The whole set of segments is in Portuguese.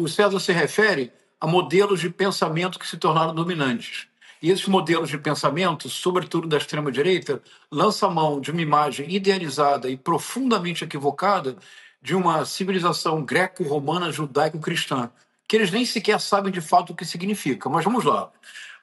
o César se refere a modelos de pensamento que se tornaram dominantes. E esses modelos de pensamento, sobretudo da extrema-direita, lançam a mão de uma imagem idealizada e profundamente equivocada de uma civilização greco-romana judaico-cristã, que eles nem sequer sabem de fato o que significa. Mas vamos lá.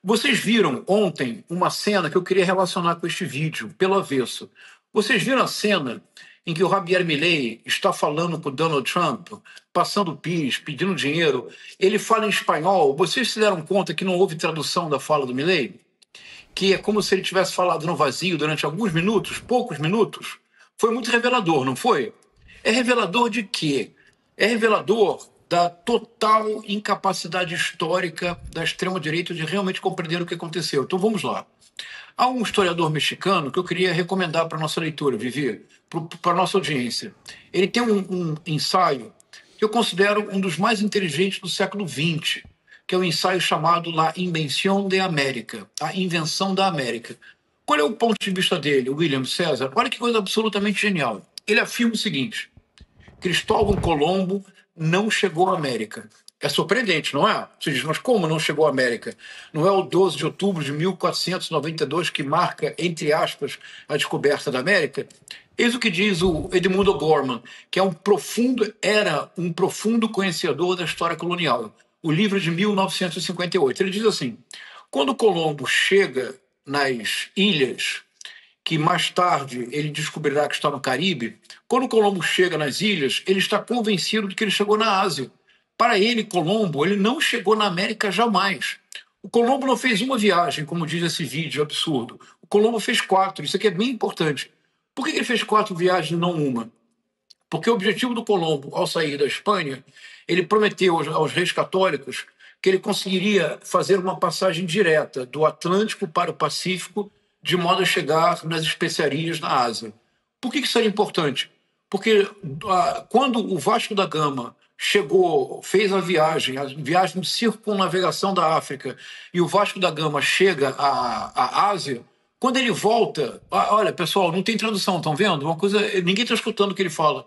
Vocês viram ontem uma cena que eu queria relacionar com este vídeo, pelo avesso. Vocês viram a cena em que o Javier Milei está falando com o Donald Trump, passando PIS, pedindo dinheiro? Ele fala em espanhol. Vocês se deram conta que não houve tradução da fala do Milei? Que é como se ele tivesse falado no vazio durante alguns minutos, poucos minutos? Foi muito revelador, não foi? É revelador de quê? É revelador da total incapacidade histórica da extrema-direita de realmente compreender o que aconteceu. Então vamos lá. Há um historiador mexicano que eu queria recomendar para a nossa leitura, Vivi, para a nossa audiência. Ele tem um ensaio que eu considero um dos mais inteligentes do século XX, que é um ensaio chamado La Invención de América, a invenção da América. Qual é o ponto de vista dele, William César? Olha que coisa absolutamente genial. Ele afirma o seguinte: Cristóvão Colombo não chegou à América. É surpreendente, não é? Você diz, mas como não chegou à América? Não é o 12 de outubro de 1492 que marca, entre aspas, a descoberta da América? Eis o que diz o Edmund O'Gorman, que era um profundo conhecedor da história colonial. O livro de 1958. Ele diz assim: quando Colombo chega nas ilhas, que mais tarde ele descobrirá que está no Caribe, quando Colombo chega nas ilhas, ele está convencido de que ele chegou na Ásia. Para ele, Colombo, ele não chegou na América jamais. O Colombo não fez uma viagem, como diz esse vídeo absurdo. O Colombo fez 4, isso aqui é bem importante. Por que ele fez 4 viagens e não uma? Porque o objetivo do Colombo, ao sair da Espanha, ele prometeu aos reis católicos que ele conseguiria fazer uma passagem direta do Atlântico para o Pacífico, de modo a chegar nas especiarias na Ásia. Por que isso era importante? Porque quando o Vasco da Gama fez a viagem de circunnavegação da África, e o Vasco da Gama chega à Ásia, quando ele volta, olha, pessoal, não tem tradução, estão vendo? Uma coisa, ninguém está escutando o que ele fala.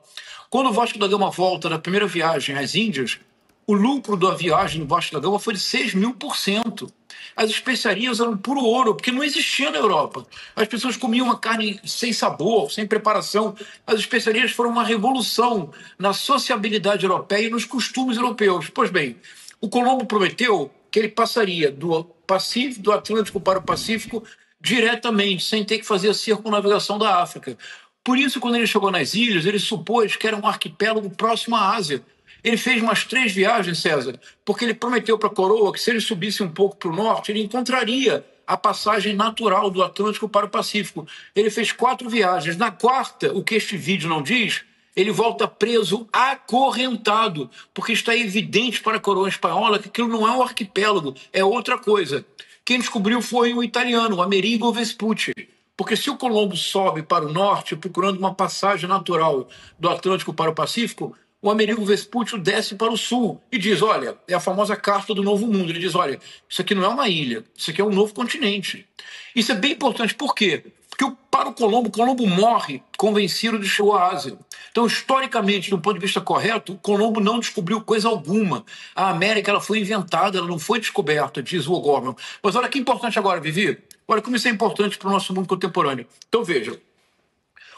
Quando o Vasco da Gama volta na primeira viagem às Índias, o lucro da viagem do Vasco da Gama foi de 6.000%. As especiarias eram puro ouro, porque não existia na Europa. As pessoas comiam uma carne sem sabor, sem preparação. As especiarias foram uma revolução na sociabilidade europeia e nos costumes europeus. Pois bem, o Colombo prometeu que ele passaria do Atlântico para o Pacífico diretamente, sem ter que fazer a circunnavegação da África. Por isso, quando ele chegou nas ilhas, ele supôs que era um arquipélago próximo à Ásia. Ele fez umas 3 viagens, César, porque ele prometeu para a coroa que se ele subisse um pouco para o norte, ele encontraria a passagem natural do Atlântico para o Pacífico. Ele fez 4 viagens. Na 4ª, o que este vídeo não diz, ele volta preso, acorrentado, porque está evidente para a coroa espanhola que aquilo não é um arquipélago, é outra coisa. Quem descobriu foi o italiano, o Amerigo Vespucci. Porque se o Colombo sobe para o norte, procurando uma passagem natural do Atlântico para o Pacífico, o Amerigo Vespucci desce para o sul e diz, olha, é a famosa Carta do Novo Mundo. Ele diz, olha, isso aqui não é uma ilha, isso aqui é um novo continente. Isso é bem importante. Por quê? Porque para o Colombo morre convencido de que chegou à Ásia. Então, historicamente, do ponto de vista correto, o Colombo não descobriu coisa alguma. A América ela foi inventada, ela não foi descoberta, diz o O'Gorman. Mas olha que importante agora, Vivi. Olha como isso é importante para o nosso mundo contemporâneo. Então, veja,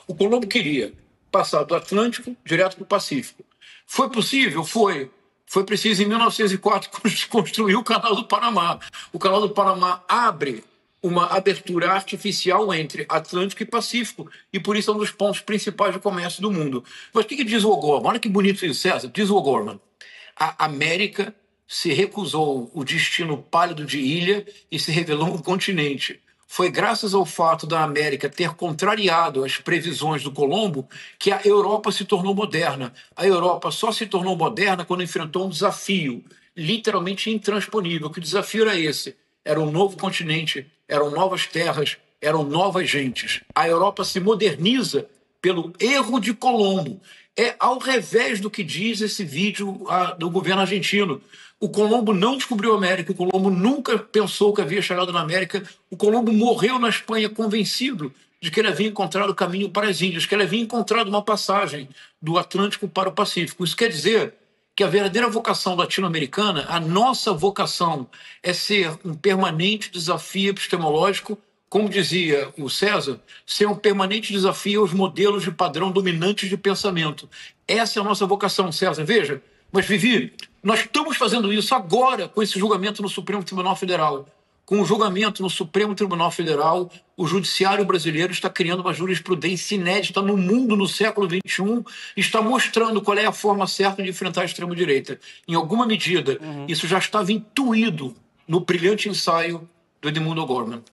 o Colombo queria passar do Atlântico direto para o Pacífico. Foi possível? Foi. Foi preciso, em 1904, construir o Canal do Panamá. O Canal do Panamá abre uma abertura artificial entre Atlântico e Pacífico, e por isso é um dos pontos principais de comércio do mundo. Mas o que diz o O'Gorman? Olha que bonito isso, César. Diz o O'Gorman: a América se recusou o destino pálido de ilha e se revelou um continente. Foi graças ao fato da América ter contrariado as previsões do Colombo que a Europa se tornou moderna. A Europa só se tornou moderna quando enfrentou um desafio literalmente intransponível. Que desafio era esse? Era um novo continente, eram novas terras, eram novas gentes. A Europa se moderniza pelo erro de Colombo. É ao revés do que diz esse vídeo do governo argentino. O Colombo não descobriu a América, o Colombo nunca pensou que havia chegado na América. O Colombo morreu na Espanha convencido de que ele havia encontrado o caminho para as Índias, que ele havia encontrado uma passagem do Atlântico para o Pacífico. Isso quer dizer que que a verdadeira vocação latino-americana, a nossa vocação é ser um permanente desafio epistemológico, como dizia o César, ser um permanente desafio aos modelos de padrão dominantes de pensamento. Essa é a nossa vocação, César. Veja, mas Vivi, nós estamos fazendo isso agora com esse julgamento no Supremo Tribunal Federal. Com o julgamento no Supremo Tribunal Federal, o judiciário brasileiro está criando uma jurisprudência inédita no mundo no século XXI, está mostrando qual é a forma certa de enfrentar a extrema-direita. Em alguma medida, isso já estava intuído no brilhante ensaio do Edmundo O'Gorman.